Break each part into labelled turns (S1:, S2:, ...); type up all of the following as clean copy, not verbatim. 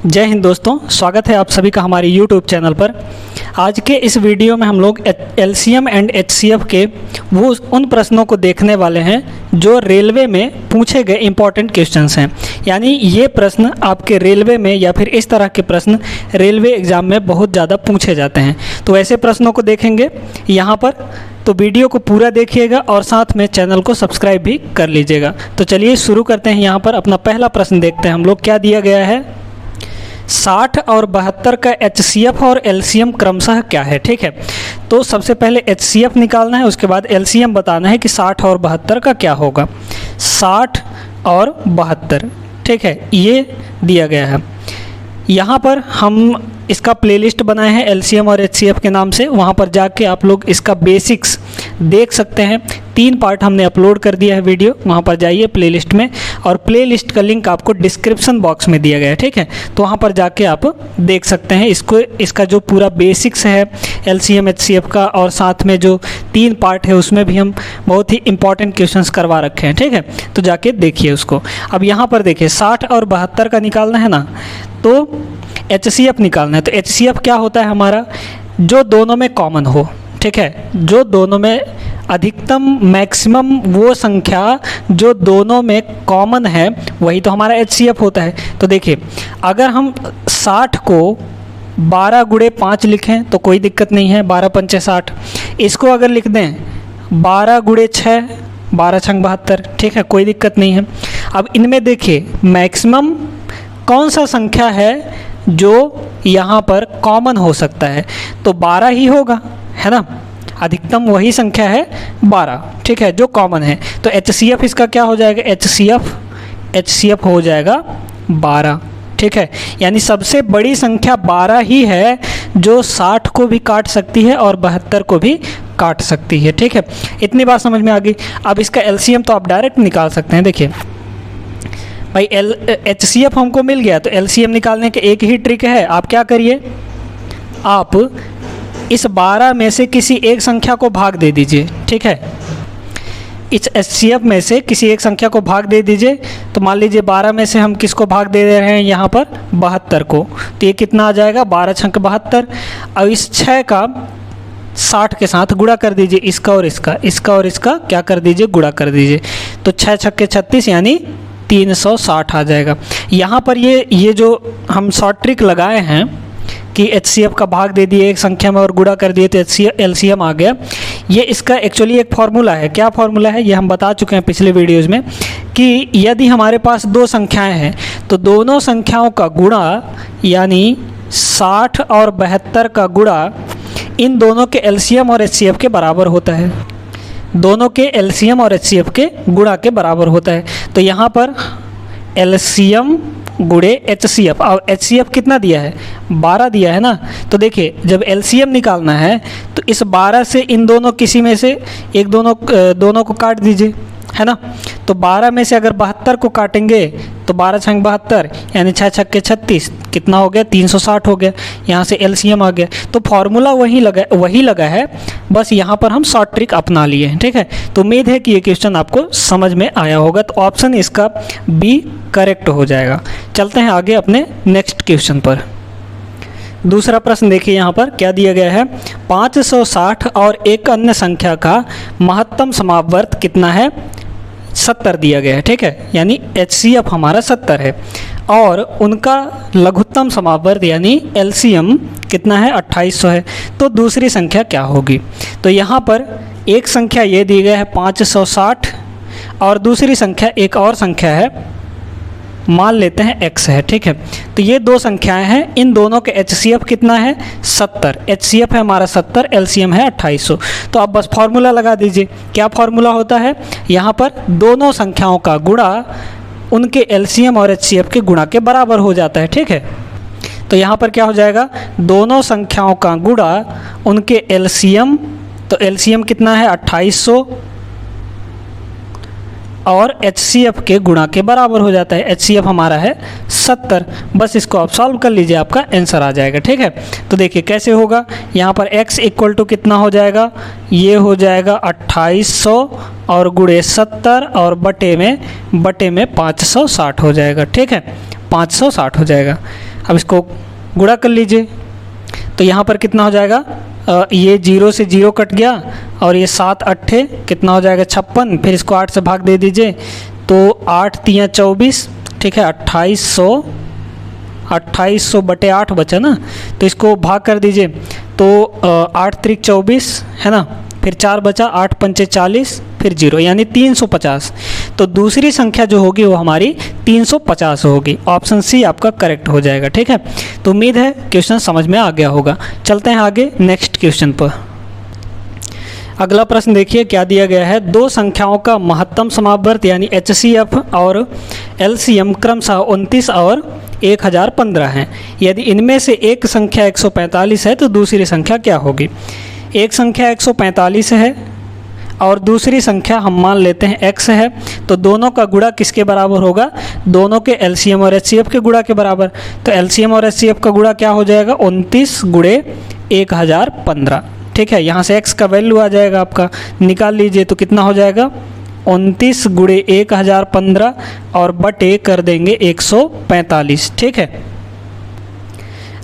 S1: जय हिंद दोस्तों, स्वागत है आप सभी का हमारे YouTube चैनल पर। आज के इस वीडियो में हम लोग LCM एंड HCF के वो उन प्रश्नों को देखने वाले हैं जो रेलवे में पूछे गए इम्पॉर्टेंट क्वेश्चंस हैं। यानी ये प्रश्न आपके रेलवे में या फिर इस तरह के प्रश्न रेलवे एग्ज़ाम में बहुत ज़्यादा पूछे जाते हैं। तो ऐसे प्रश्नों को देखेंगे यहाँ पर, तो वीडियो को पूरा देखिएगा और साथ में चैनल को सब्सक्राइब भी कर लीजिएगा। तो चलिए शुरू करते हैं। यहाँ पर अपना पहला प्रश्न देखते हैं हम लोग, क्या दिया गया है। 60 और 72 का HCF और LCM क्रमशः क्या है। ठीक है, तो सबसे पहले HCF निकालना है, उसके बाद LCM बताना है कि 60 और 72 का क्या होगा। 60 और 72, ठीक है, ये दिया गया है। यहाँ पर हम इसका प्लेलिस्ट बनाए हैं LCM और HCF के नाम से, वहाँ पर जाके आप लोग इसका बेसिक्स देख सकते हैं। 3 पार्ट हमने अपलोड कर दिया है वीडियो, वहाँ पर जाइए प्लेलिस्ट में, और प्लेलिस्ट का लिंक आपको डिस्क्रिप्शन बॉक्स में दिया गया है। ठीक है, तो वहाँ पर जाके आप देख सकते हैं इसका जो पूरा बेसिक्स है LCM HCF का, और साथ में जो 3 पार्ट है उसमें भी हम बहुत ही इंपॉर्टेंट क्वेश्चंस करवा रखे हैं। ठीक है, तो जाके देखिए उसको। अब यहाँ पर देखिए 60 और 72 का निकालना है ना, तो HCF निकालना है। तो HCF क्या होता है हमारा, जो दोनों में कॉमन हो। ठीक है, जो दोनों में अधिकतम मैक्सिमम वो संख्या जो दोनों में कॉमन है वही तो हमारा HCF होता है। तो देखिए, अगर हम 60 को 12 गुणे 5 लिखें तो कोई दिक्कत नहीं है, 12 पंचे 60। इसको अगर लिख दें 12 गुणे 6, 12 छंग 72, ठीक है, कोई दिक्कत नहीं है। अब इनमें देखिए मैक्सिमम कौन सा संख्या है जो यहाँ पर कॉमन हो सकता है, तो 12 ही होगा, है ना। अधिकतम वही संख्या है 12, ठीक है, जो कॉमन है। तो HCF इसका क्या हो जाएगा, HCF हो जाएगा 12। ठीक है, यानी सबसे बड़ी संख्या 12 ही है जो 60 को भी काट सकती है और 72 को भी काट सकती है। ठीक है, इतनी बात समझ में आ गई। अब इसका LCM तो आप डायरेक्ट निकाल सकते हैं। देखिए भाई HCF हमको मिल गया, तो LCM निकालने के एक ही ट्रिक है। आप क्या करिए, आप इस 12 में से किसी एक संख्या को भाग दे दीजिए। ठीक है, इस HCF में से किसी एक संख्या को भाग दे दीजिए। तो मान लीजिए 12 में से हम किसको भाग दे रहे हैं यहाँ पर, 72 को। तो ये कितना आ जाएगा, 12 छंक 72। अब इस 6 का 60 के साथ गुणा कर दीजिए, इसका और इसका क्या कर दीजिए, गुणा कर दीजिए। तो 6 छक्के 36 यानी 360 आ जाएगा। यहाँ पर ये जो हम शॉर्ट ट्रिक लगाए हैं कि HCF का भाग दे दिए एक संख्या में और गुणा कर दिए तो LCM आ गया। ये इसका एक्चुअली एक फार्मूला है। क्या फार्मूला है, ये हम बता चुके हैं पिछले वीडियोज़ में, कि यदि हमारे पास 2 संख्याएं हैं तो दोनों संख्याओं का गुणा, यानी 60 और 72 का गुणा, इन दोनों के LCM और HCF के बराबर होता है। दोनों के LCM और HCF के गुणा के बराबर होता है। तो यहाँ पर LCM गुणे HCF, और HCF कितना दिया है, 12 दिया है ना। तो देखिए जब LCM निकालना है तो इस 12 से इन दोनों किसी में से एक दोनों को काट दीजिए, है ना। तो 12 में से अगर 72 को काटेंगे तो 12 छंग 72 यानी 6 छक्के 36, कितना हो गया, 360 हो गया। यहाँ से LCM आ गया। तो फॉर्मूला वही लगा है, बस यहाँ पर हम शॉर्ट ट्रिक अपना लिए हैं। ठीक है, तो उम्मीद है कि ये क्वेश्चन आपको समझ में आया होगा। तो ऑप्शन इसका B करेक्ट हो जाएगा। चलते हैं आगे अपने नेक्स्ट क्वेश्चन पर। दूसरा प्रश्न देखिए, यहाँ पर क्या दिया गया है। 560 और एक अन्य संख्या का महत्तम समापवर्त कितना है, 70 दिया गया है। ठीक है, यानी HCF हमारा 70 है और उनका लघुत्तम समापवर्त यानी LCM कितना है, 2800 है। तो दूसरी संख्या क्या होगी। तो यहाँ पर एक संख्या ये दी गई है 560 और दूसरी संख्या एक और संख्या है, मान लेते हैं X है। ठीक है, तो ये 2 संख्याएं हैं, इन दोनों के HCF कितना है, 70। HCF है हमारा 70, LCM है 2800। तो आप बस फॉर्मूला लगा दीजिए। क्या फॉर्मूला होता है, यहाँ पर दोनों संख्याओं का गुणा उनके LCM और HCF के गुणा के बराबर हो जाता है। ठीक है, तो यहाँ पर क्या हो जाएगा, दोनों संख्याओं का गुणा उनके LCM, तो LCM कितना है 2800 और HCF के गुणा के बराबर हो जाता है। HCF हमारा है 70। बस इसको आप सॉल्व कर लीजिए, आपका आंसर आ जाएगा। ठीक है, तो देखिए कैसे होगा। यहाँ पर x इक्वल टू कितना हो जाएगा, ये हो जाएगा 2800 और गुणे 70 और बटे में 560 हो जाएगा। ठीक है, 560 हो जाएगा। अब इसको गुणा कर लीजिए, तो यहाँ पर कितना हो जाएगा, ये 0 से 0 कट गया और ये 7 अट्ठे कितना हो जाएगा 56, फिर इसको 8 से भाग दे दीजिए तो 8 तियाँ 24, ठीक है 2800 बटे 8 बचा ना, तो इसको भाग कर दीजिए तो 8 त्रिक 24 है ना, फिर 4 बचा, 8 पंचे 40, फिर 0 यानी 350। तो दूसरी संख्या जो होगी वो हमारी 350 होगी। ऑप्शन सी आपका करेक्ट हो जाएगा। ठीक है, तो उम्मीद है क्वेश्चन समझ में आ गया होगा। चलते हैं आगे नेक्स्ट क्वेश्चन पर। अगला प्रश्न देखिए क्या दिया गया है। दो संख्याओं का महत्तम समावर्त यानी HCF और LCM क्रमशः 29 और 1015 हैं। यदि इनमें से एक संख्या 145 है तो दूसरी संख्या क्या होगी। एक संख्या 145 है और दूसरी संख्या हम मान लेते हैं x है, तो दोनों का गुणा किसके बराबर होगा, दोनों के LCM और HCF के गुणा के बराबर। तो LCM और HCF का गुणा क्या हो जाएगा, 29 गुणे 1015। ठीक है, यहाँ से x का वैल्यू आ जाएगा आपका, निकाल लीजिए तो कितना हो जाएगा 29 गुणे 1015 और बटे कर देंगे 145। ठीक है,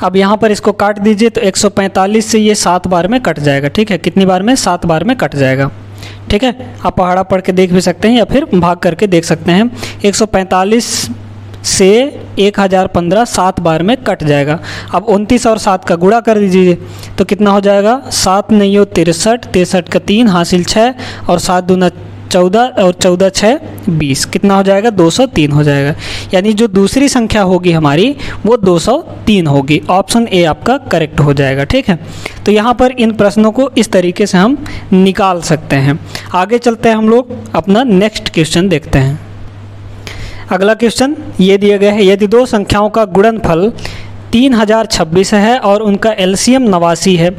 S1: अब यहाँ पर इसको काट दीजिए तो 145 से ये 7 बार में कट जाएगा। ठीक है, कितनी बार में, 7 बार में कट जाएगा। ठीक है, आप पहाड़ा पढ़ के देख भी सकते हैं या फिर भाग करके देख सकते हैं। 145 से 1015 7 बार में कट जाएगा। अब 29 और 7 का गुणा कर दीजिए तो कितना हो जाएगा, 7 9 63, 63 का 3 हासिल 6 और 7 दूना 14 और 14 6 20, कितना हो जाएगा 203 हो जाएगा। यानी जो दूसरी संख्या होगी हमारी वो 203 होगी। ऑप्शन ए आपका करेक्ट हो जाएगा। ठीक है, तो यहाँ पर इन प्रश्नों को इस तरीके से हम निकाल सकते हैं। आगे चलते हैं हम लोग अपना नेक्स्ट क्वेश्चन देखते हैं। अगला क्वेश्चन ये दिया गया है। यदि दो संख्याओं का गुणनफल 3026 है और उनका LCM 89 है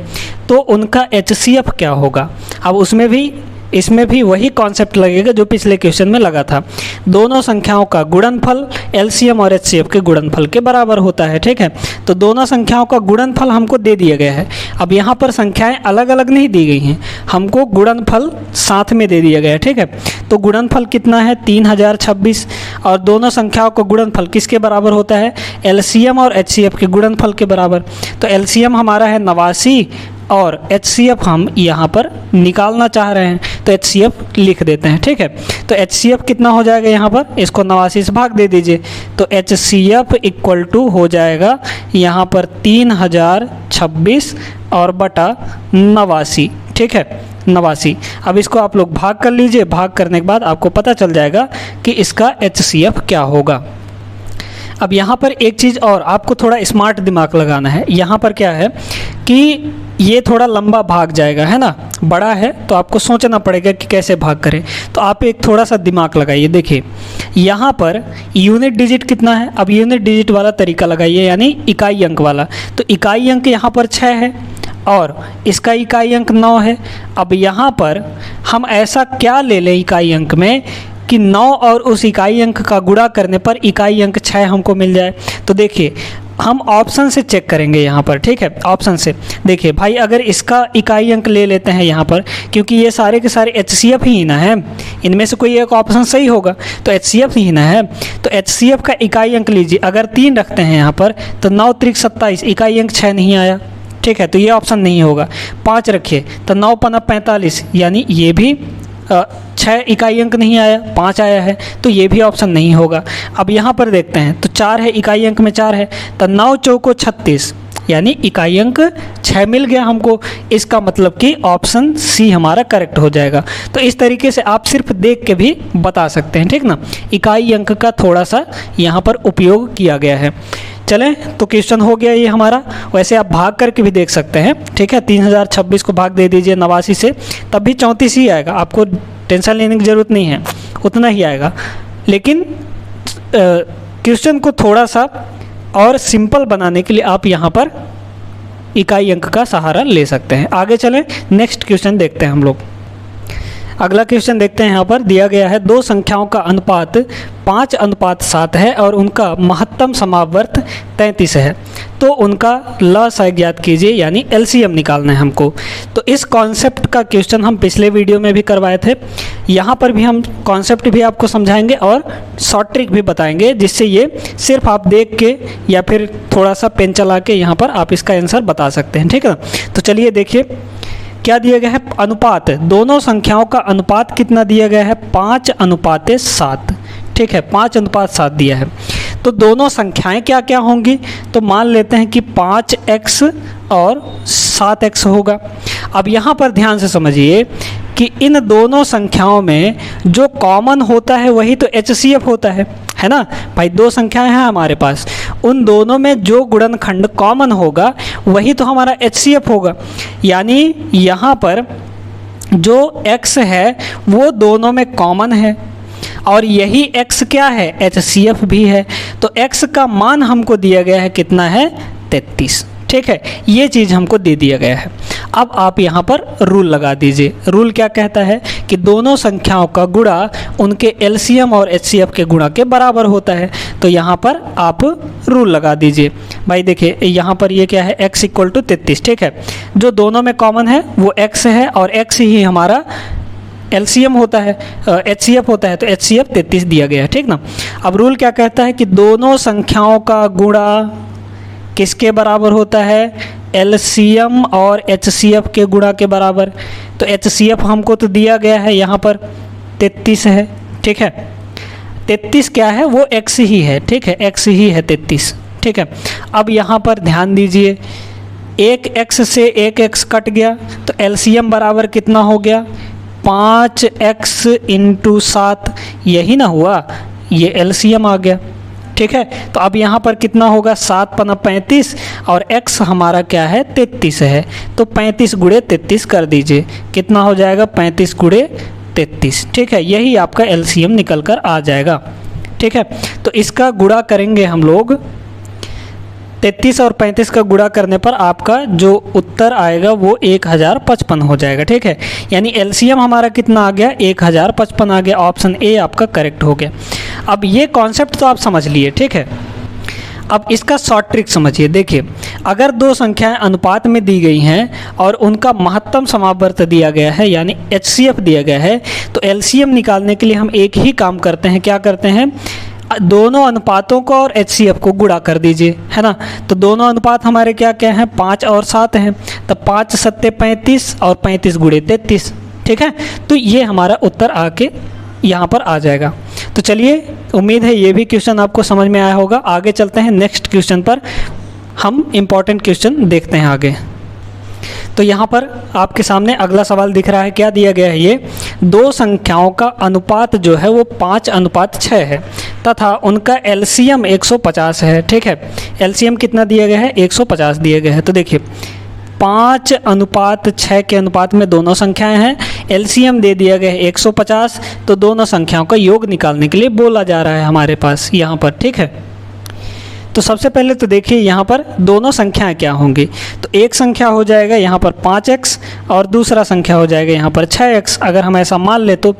S1: तो उनका HCF क्या होगा। अब इसमें भी वही कॉन्सेप्ट लगेगा जो पिछले क्वेश्चन में लगा था। दोनों संख्याओं का गुणनफल LCM और HCF के गुणनफल के बराबर होता है। ठीक है, तो दोनों संख्याओं का गुणनफल हमको दे दिया गया है। अब यहाँ पर संख्याएं अलग अलग नहीं दी गई हैं, हमको गुणनफल साथ में दे दिया गया है। ठीक है, तो गुणनफल कितना है 3026 और दोनों संख्याओं का गुणनफल किसके बराबर होता है, LCM और HCF के गुणनफल के बराबर। तो LCM हमारा है 89 और HCF हम यहाँ पर निकालना चाह रहे हैं तो HCF लिख देते हैं। ठीक है, तो HCF कितना हो जाएगा, यहाँ पर इसको 89 से भाग दे दीजिए तो HCF इक्वल टू हो जाएगा यहाँ पर 3026 और बटा 89। ठीक है, 89। अब इसको आप लोग भाग कर लीजिए, भाग करने के बाद आपको पता चल जाएगा कि इसका HCF क्या होगा। अब यहाँ पर एक चीज़ और आपको थोड़ा स्मार्ट दिमाग लगाना है। यहाँ पर क्या है कि ये थोड़ा लंबा भाग जाएगा, है ना, बड़ा है तो आपको सोचना पड़ेगा कि कैसे भाग करें। तो आप एक थोड़ा सा दिमाग लगाइए। देखिए यहाँ पर यूनिट डिजिट कितना है, अब यूनिट डिजिट वाला तरीका लगाइए यानी इकाई अंक वाला। तो इकाई अंक यहाँ पर 6 है और इसका इकाई अंक 9 है। अब यहाँ पर हम ऐसा क्या ले लें इकाई अंक में कि 9 और उस इकाई अंक का गुणा करने पर इकाई अंक 6 हमको मिल जाए। तो देखिए हम ऑप्शन से चेक करेंगे यहाँ पर। ठीक है, ऑप्शन से देखिए भाई, अगर इसका इकाई अंक ले लेते हैं यहाँ पर, क्योंकि ये सारे के सारे HCF ही ना है, इनमें से कोई एक ऑप्शन सही होगा तो HCF ही ना है। तो HCF का इकाई अंक लीजिए, अगर 3 रखते हैं यहाँ पर तो 9 त्रिक 27, इकाई अंक 6 नहीं आया। ठीक है, तो ये ऑप्शन नहीं होगा। 5 रखिए तो 9 पना 45, यानी ये भी 6 इकाई अंक नहीं आया, 5 आया है, तो ये भी ऑप्शन नहीं होगा। अब यहाँ पर देखते हैं तो 4 है, इकाई अंक में 4 है, तो 9 चौको 36, यानी इकाई अंक 6 मिल गया हमको। इसका मतलब कि ऑप्शन सी हमारा करेक्ट हो जाएगा। तो इस तरीके से आप सिर्फ देख के भी बता सकते हैं। ठीक ना, इकाई अंक का थोड़ा सा यहाँ पर उपयोग किया गया है। चलें, तो क्वेश्चन हो गया ये हमारा। वैसे आप भाग करके भी देख सकते हैं। ठीक है, 3026 को भाग दे दीजिए 89 से, तब भी 34 ही आएगा। आपको टेंशन लेने की ज़रूरत नहीं है, उतना ही आएगा। लेकिन क्वेश्चन को थोड़ा सा और सिंपल बनाने के लिए आप यहाँ पर इकाई अंक का सहारा ले सकते हैं। आगे चलें, नेक्स्ट क्वेश्चन देखते हैं हम लोग। अगला क्वेश्चन देखते हैं। यहाँ पर दिया गया है दो संख्याओं का अनुपात 5:7 है और उनका महत्तम समावर्त 33 है। तो उनका लसागु ज्ञात कीजिए, यानी एलसीएम निकालना है हमको। तो इस कॉन्सेप्ट का क्वेश्चन हम पिछले वीडियो में भी करवाए थे। यहाँ पर भी हम कॉन्सेप्ट भी आपको समझाएंगे और शॉर्ट ट्रिक भी बताएंगे, जिससे ये सिर्फ आप देख के या फिर थोड़ा सा पेन चला के यहाँ पर आप इसका आंसर बता सकते हैं, ठीक है ना। तो चलिए देखिए क्या दिया गया है, अनुपात, दोनों संख्याओं का अनुपात कितना दिया गया है, 5:7, ठीक है, 5:7 दिया है। तो दोनों संख्याएं क्या क्या होंगी, तो मान लेते हैं कि 5x और 7x होगा। अब यहाँ पर ध्यान से समझिए कि इन दोनों संख्याओं में जो कॉमन होता है वही तो HCF होता है ना भाई। दो संख्याएं हैं हमारे पास, उन दोनों में जो गुणनखंड कॉमन होगा वही तो हमारा HCF होगा। यानी यहाँ पर जो x है वो दोनों में कॉमन है और यही x क्या है, HCF भी है। तो x का मान हमको दिया गया है, कितना है, 33, ठीक है, ये चीज़ हमको दे दिया गया है। अब आप यहाँ पर रूल लगा दीजिए। रूल क्या कहता है कि दोनों संख्याओं का गुणा उनके LCM और HCF के गुणा के बराबर होता है। तो यहाँ पर आप रूल लगा दीजिए। भाई देखिए यहाँ पर ये क्या है, x = 33, ठीक है, जो दोनों में कॉमन है वो x है और x ही हमारा LCM होता है, HCF होता है, तो HCF 33 दिया गया है, ठीक ना। अब रूल क्या कहता है कि दोनों संख्याओं का गुणा किसके बराबर होता है, LCM और HCF के गुणा के बराबर। तो HCF हमको तो दिया गया है यहाँ पर 33 है, ठीक है, 33 क्या है, वो x ही है, ठीक है, x ही है 33, ठीक है। अब यहाँ पर ध्यान दीजिए, एक x से एक x कट गया तो LCM बराबर कितना हो गया, 5x × 7, यही ना हुआ, ये LCM आ गया, ठीक है। तो अब यहाँ पर कितना होगा, 7×35 और x हमारा क्या है, 33 है, तो 35 × 33 कर दीजिए, कितना हो जाएगा, 35 × 33, ठीक है, यही आपका LCM निकल कर आ जाएगा, ठीक है। तो इसका गुणा करेंगे हम लोग, 33 और 35 का गुणा करने पर आपका जो उत्तर आएगा वो 1055 हो जाएगा, ठीक है। यानी LCM हमारा कितना आ गया, 1055 आ गया। ऑप्शन ए आपका करेक्ट हो गया। अब ये कॉन्सेप्ट तो आप समझ लिए, ठीक है। अब इसका शॉर्ट ट्रिक समझिए। देखिए, अगर दो संख्याएं अनुपात में दी गई हैं और उनका महत्तम समावर्त दिया गया है, यानी HCF दिया गया है, तो LCM निकालने के लिए हम एक ही काम करते हैं, क्या करते हैं, दोनों अनुपातों को और HCF को गुणा कर दीजिए, है ना। तो दोनों अनुपात हमारे क्या क्या हैं, 5 और 7 हैं, तो 5 × 7 = 35 और 35 × 33, ठीक है। तो ये हमारा उत्तर आके यहाँ पर आ जाएगा। तो चलिए, उम्मीद है ये भी क्वेश्चन आपको समझ में आया होगा। आगे चलते हैं नेक्स्ट क्वेश्चन पर, हम इम्पॉर्टेंट क्वेश्चन देखते हैं आगे। तो यहाँ पर आपके सामने अगला सवाल दिख रहा है, क्या दिया गया है, ये दो संख्याओं का अनुपात जो है वो 5:6 है तथा उनका LCM 150 है, ठीक है। LCM कितना दिया गया है, 150 दिया गया है। तो देखिए 5:6 के अनुपात में दोनों संख्याएं हैं, LCM दे दिया गया है 150, तो दोनों संख्याओं का योग निकालने के लिए बोला जा रहा है हमारे पास यहाँ पर, ठीक है। तो सबसे पहले तो देखिए यहाँ पर दोनों संख्याएं क्या होंगी। तो एक संख्या हो जाएगा यहाँ पर 5x और दूसरा संख्या हो जाएगा यहाँ पर 6x, अगर हम ऐसा मान ले तो।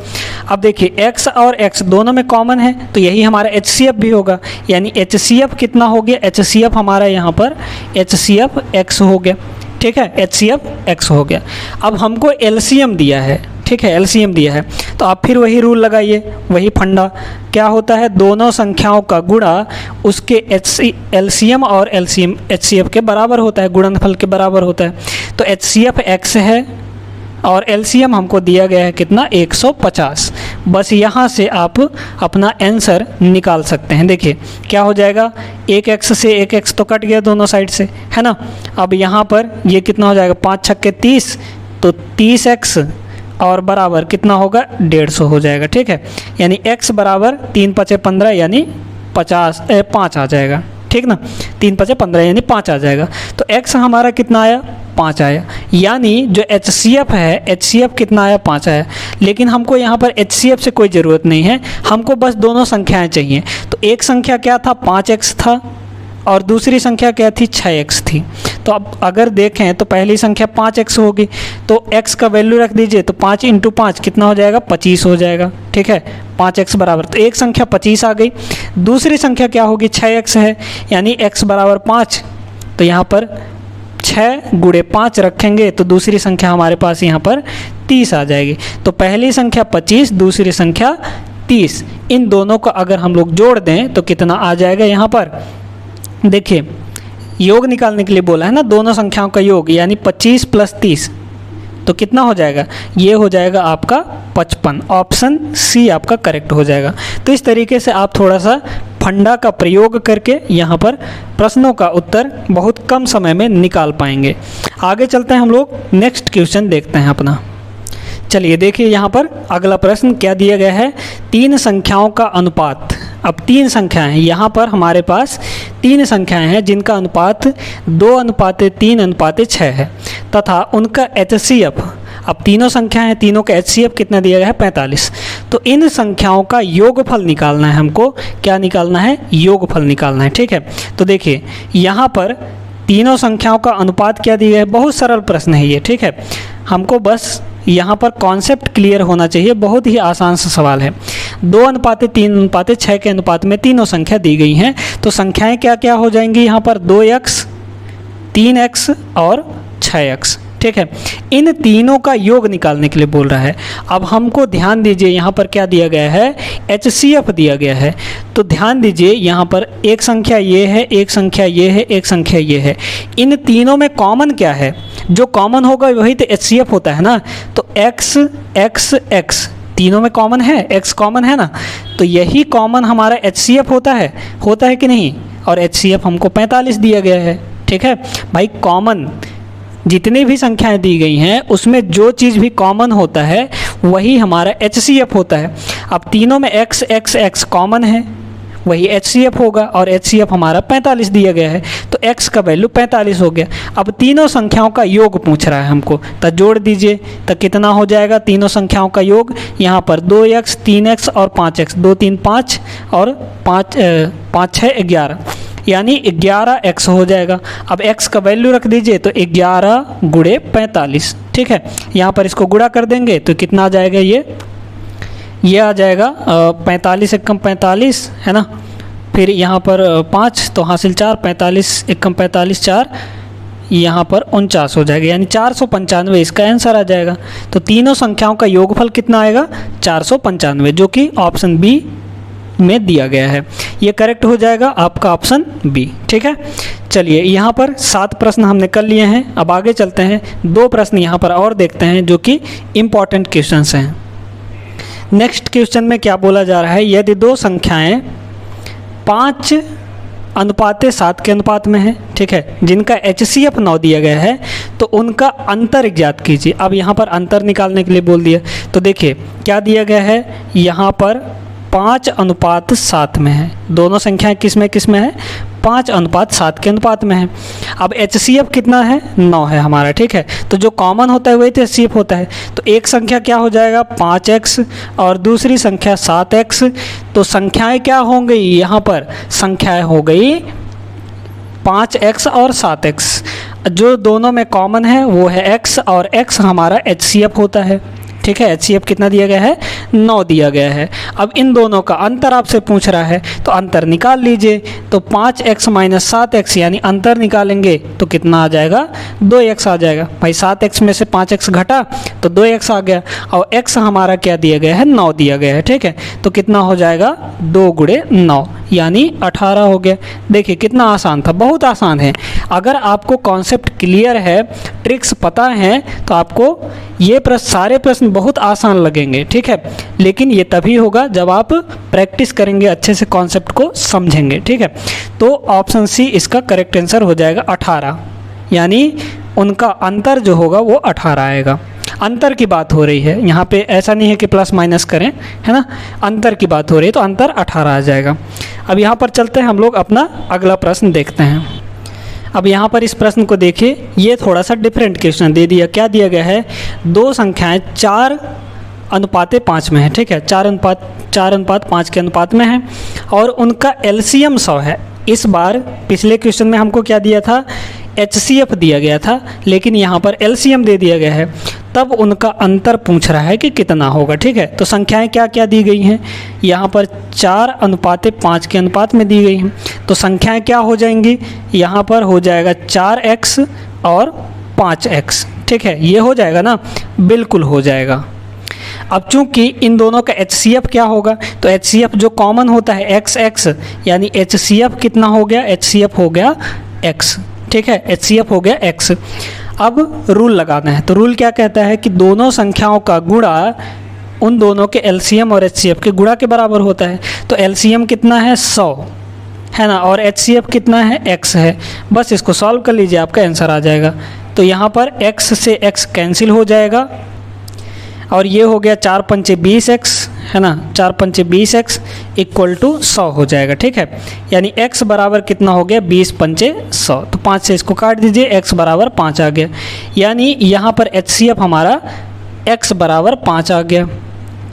S1: अब देखिए x और x दोनों में कॉमन है, तो यही हमारा HCF भी होगा, यानी HCF कितना हो गया, HCF हमारा यहाँ पर HCF x हो गया, ठीक है, HCF x हो गया। अब हमको LCM दिया है, ठीक है, LCM दिया है, तो आप फिर वही रूल लगाइए, वही फंडा, क्या होता है, दोनों संख्याओं का गुणा उसके LCM और HCF के बराबर होता है, गुणनफल के बराबर होता है। तो HCF x है और LCM हमको दिया गया है कितना, 150। बस यहाँ से आप अपना आंसर निकाल सकते हैं। देखिए क्या हो जाएगा, एक x से एक x तो कट गया दोनों साइड से, है ना। अब यहाँ पर ये कितना हो जाएगा, 5 × 6 = 30, तो 30x और बराबर कितना होगा, 150 हो जाएगा, ठीक है। यानी x बराबर 3 × 5 = 15 यानी 5 आ जाएगा, ठीक ना, 3 × 5 = 15 यानी 5 आ जाएगा। तो x हमारा कितना आया, 5 आया, यानी जो HCF है, HCF कितना आया, 5 आया। लेकिन हमको यहाँ पर HCF से कोई ज़रूरत नहीं है, हमको बस दोनों संख्याएं चाहिए। तो एक संख्या क्या था, 5x था और दूसरी संख्या क्या थी, 6x थी। तो अब अगर देखें तो पहली संख्या 5x होगी, तो x का वैल्यू रख दीजिए, तो 5 × 5 कितना हो जाएगा, 25 हो जाएगा, ठीक है, 5x बराबर। तो एक संख्या 25 आ गई, दूसरी संख्या क्या होगी, 6x है, यानी x बराबर 5, तो यहाँ पर 6 गुणे 5 रखेंगे तो दूसरी संख्या हमारे पास यहाँ पर 30 आ जाएगी। तो पहली संख्या 25, दूसरी संख्या 30, इन दोनों को अगर हम लोग जोड़ दें तो कितना आ जाएगा। यहाँ पर देखिए योग निकालने के लिए बोला है ना, दोनों संख्याओं का योग, यानी 25 + 30 तो कितना हो जाएगा, ये हो जाएगा आपका 55। ऑप्शन सी आपका करेक्ट हो जाएगा। तो इस तरीके से आप थोड़ा सा फंडा का प्रयोग करके यहाँ पर प्रश्नों का उत्तर बहुत कम समय में निकाल पाएंगे। आगे चलते हैं हम लोग, नेक्स्ट क्वेश्चन देखते हैं अपना। चलिए देखिए यहाँ पर अगला प्रश्न क्या दिया गया है, 3 संख्याओं का अनुपात। अब 3 संख्याएं हैं, यहाँ पर हमारे पास 3 संख्याएं हैं जिनका अनुपात 2:3:6 है तथा उनका HCF, अब तीनों संख्याएं हैं, तीनों का HCF कितना दिया गया है, 45। तो इन संख्याओं का योगफल निकालना है हमको। क्या निकालना है, योगफल निकालना है। ठीक है, तो देखिए यहाँ पर तीनों संख्याओं का अनुपात क्या दिया है, बहुत सरल प्रश्न है ये। ठीक है, हमको बस यहाँ पर कॉन्सेप्ट क्लियर होना चाहिए, बहुत ही आसान सा सवाल है। 2:3:6 के अनुपात में तीनों संख्या दी गई हैं, तो संख्याएं क्या क्या हो जाएंगी यहाँ पर, 2x, 3x और 6x। ठीक है, इन तीनों का योग निकालने के लिए बोल रहा है। अब हमको ध्यान दीजिए यहाँ पर क्या दिया गया है, HCF दिया गया है। तो ध्यान दीजिए यहाँ पर एक संख्या ये है, एक संख्या ये है, एक संख्या ये है। इन तीनों में कॉमन क्या है, जो कॉमन होगा वही तो HCF होता है ना। तो x x x तीनों में कॉमन है, x कॉमन है ना, तो यही कॉमन हमारा HCF होता है कि नहीं। और HCF हमको 45 दिया गया है। ठीक है भाई, कॉमन जितनी भी संख्याएं दी गई हैं उसमें जो चीज़ भी कॉमन होता है वही हमारा HCF होता है। अब तीनों में x x x कॉमन है, वही HCF होगा, और HCF हमारा 45 दिया गया है, तो x का वैल्यू 45 हो गया। अब तीनों संख्याओं का योग पूछ रहा है हमको, तो जोड़ दीजिए तो कितना हो जाएगा तीनों संख्याओं का योग। यहाँ पर 2x, 3x और 5x, 2 3 5 और 5 6 11, यानी 11x हो जाएगा। अब x का वैल्यू रख दीजिए तो 11 गुणे 45। ठीक है, यहाँ पर इसको गुणा कर देंगे तो कितना आ जाएगा, ये आ जाएगा 45 एकम 45 है ना, फिर यहाँ पर 5 तो हासिल 4, 45 एकम 45 4, यहाँ पर 49 हो जाएगा, यानी 495 इसका आंसर आ जाएगा। तो तीनों संख्याओं का योगफल कितना आएगा, 495, जो कि ऑप्शन बी में दिया गया है। ये करेक्ट हो जाएगा आपका ऑप्शन बी। ठीक है, चलिए यहाँ पर 7 प्रश्न हमने कर लिए हैं। अब आगे चलते हैं, 2 प्रश्न यहाँ पर और देखते हैं जो कि इम्पॉर्टेंट क्वेश्चंस हैं। नेक्स्ट क्वेश्चन में क्या बोला जा रहा है, यदि 2 संख्याएं 5:7 के अनुपात में है, ठीक है, जिनका HCF 9 दिया गया है, तो उनका अंतर ज्ञात कीजिए। अब यहाँ पर अंतर निकालने के लिए बोल दिया, तो देखिए क्या दिया गया है, यहाँ पर 5:7 में है। दोनों संख्याएं किस में है, 5:7 के अनुपात में है। अब HCF कितना है, 9 है हमारा। ठीक है, तो जो कॉमन होता है वही तो HCF होता है। तो एक संख्या क्या हो जाएगा, 5x और दूसरी संख्या 7x। तो संख्याएं क्या होंगी, यहाँ पर संख्याएं हो गई 5x और 7x। जो दोनों में कॉमन है वो है x, और x हमारा HCF होता है। ठीक है, HCF कितना दिया गया है, 9 दिया गया है। अब इन दोनों का अंतर आपसे पूछ रहा है, तो अंतर निकाल लीजिए। तो 5x - 7x यानी अंतर निकालेंगे तो कितना आ जाएगा, 2x आ जाएगा। भाई 7x में से 5x घटा तो 2x आ गया, और x हमारा क्या दिया गया है, 9 दिया गया है। ठीक है, तो कितना हो जाएगा, 2 गुणे 9 यानी 18 हो गया। देखिए कितना आसान था, बहुत आसान है। अगर आपको कॉन्सेप्ट क्लियर है, ट्रिक्स पता है, तो आपको ये सारे प्रश्न बहुत आसान लगेंगे। ठीक है, लेकिन ये तभी होगा जब आप प्रैक्टिस करेंगे, अच्छे से कॉन्सेप्ट को समझेंगे। ठीक है, तो ऑप्शन सी इसका करेक्ट आंसर हो जाएगा 18, यानी उनका अंतर जो होगा वो 18 आएगा। अंतर की बात हो रही है यहाँ पे, ऐसा नहीं है कि प्लस माइनस करें, है ना, अंतर की बात हो रही है, तो अंतर 18 आ जाएगा। अब यहाँ पर चलते हैं हम लोग अपना अगला प्रश्न देखते हैं। अब यहाँ पर इस प्रश्न को देखिए, ये थोड़ा सा डिफरेंट क्वेश्चन दे दिया। क्या दिया गया है, 2 संख्याएं 4:5 में है। ठीक है, 4:5 के अनुपात में है, और उनका LCM 100 है। इस बार पिछले क्वेश्चन में हमको क्या दिया था, HCF दिया गया था, लेकिन यहाँ पर LCM दे दिया गया है। तब उनका अंतर पूछ रहा है कि कितना होगा। ठीक है, तो संख्याएं क्या क्या दी गई हैं, यहाँ पर 4:5 के अनुपात में दी गई हैं। तो संख्याएं क्या हो जाएंगी, यहाँ पर हो जाएगा 4x और 5x। ठीक है, ये हो जाएगा ना, बिल्कुल हो जाएगा। अब चूंकि इन दोनों का HCF क्या होगा, तो HCF जो कॉमन होता है XX, यानी HCF कितना हो गया, HCF हो गया x। ठीक है, HCF हो गया x। अब रूल लगाना है, तो रूल क्या कहता है कि दोनों संख्याओं का गुणा उन दोनों के LCM और HCF के गुणा के बराबर होता है। तो LCM कितना है 100 है ना, और HCF कितना है x है। बस इसको सॉल्व कर लीजिए, आपका आंसर आ जाएगा। तो यहाँ पर x से x कैंसिल हो जाएगा और ये हो गया 4×5 = 20x है ना, 4×5 = 20x इक्वल टू 100 हो जाएगा। ठीक है, यानी x बराबर कितना हो गया, 20×5 = 100। तो 5 से इसको काट दीजिए, x बराबर 5 आ गया। यानी यहाँ पर HCF हमारा x बराबर 5 आ गया।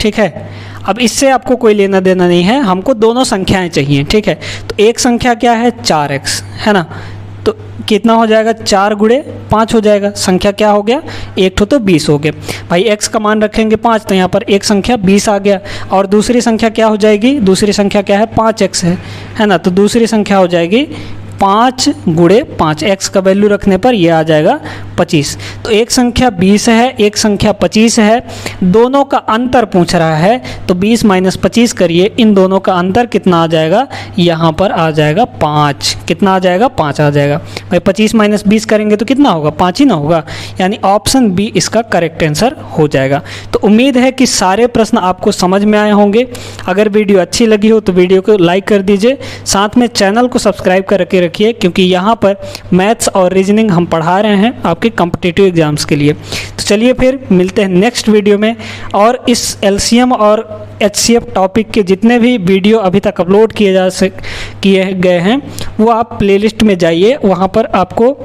S1: ठीक है, अब इससे आपको कोई लेना देना नहीं है, हमको दोनों संख्याएं चाहिए। ठीक है, तो एक संख्या क्या है 4x है ना, तो कितना हो जाएगा 4 × 5 हो जाएगा। संख्या क्या हो गया, एक तो 20 हो गया भाई। x का मान रखेंगे 5, तो यहाँ पर एक संख्या 20 आ गया। और दूसरी संख्या क्या हो जाएगी, दूसरी संख्या क्या है 5x है ना, तो दूसरी संख्या हो जाएगी 5 × 5। x का वैल्यू रखने पर ये आ जाएगा 25। तो एक संख्या 20 है, एक संख्या 25 है, दोनों का अंतर पूछ रहा है। तो 20 - 25 करिए, इन दोनों का अंतर कितना आ जाएगा, यहाँ पर आ जाएगा 5। कितना आ जाएगा, 5 आ जाएगा भाई। 25 - 20 करेंगे तो कितना होगा, 5 ही ना होगा। यानी ऑप्शन बी इसका करेक्ट आंसर हो जाएगा। तो उम्मीद है कि सारे प्रश्न आपको समझ में आए होंगे। अगर वीडियो अच्छी लगी हो तो वीडियो को लाइक कर दीजिए, साथ में चैनल को सब्सक्राइब करके रखिए, क्योंकि यहाँ पर मैथ्स और रीजनिंग हम पढ़ा रहे हैं आपके कॉम्पिटिटिव एग्जाम्स के लिए। तो चलिए फिर मिलते हैं नेक्स्ट वीडियो में। और इस LCM और HCF टॉपिक के जितने भी वीडियो अभी तक अपलोड किए गए हैं वो आप प्लेलिस्ट में जाइए, वहाँ पर आपको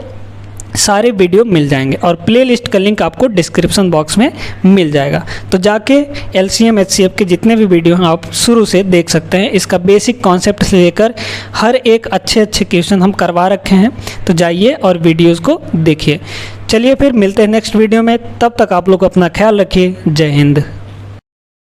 S1: सारे वीडियो मिल जाएंगे और प्लेलिस्ट का लिंक आपको डिस्क्रिप्शन बॉक्स में मिल जाएगा। तो जाके LCM HCF के जितने भी वीडियो हैं आप शुरू से देख सकते हैं। इसका बेसिक कॉन्सेप्ट से लेकर हर एक अच्छे क्वेश्चन हम करवा रखे हैं, तो जाइए और वीडियोस को देखिए। चलिए फिर मिलते हैं नेक्स्ट वीडियो में, तब तक आप लोग अपना ख्याल रखिए। जय हिंद।